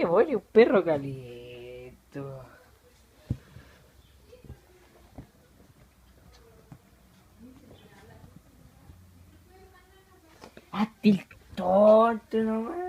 demonio, un perro calito. Hazte el tonto nomás.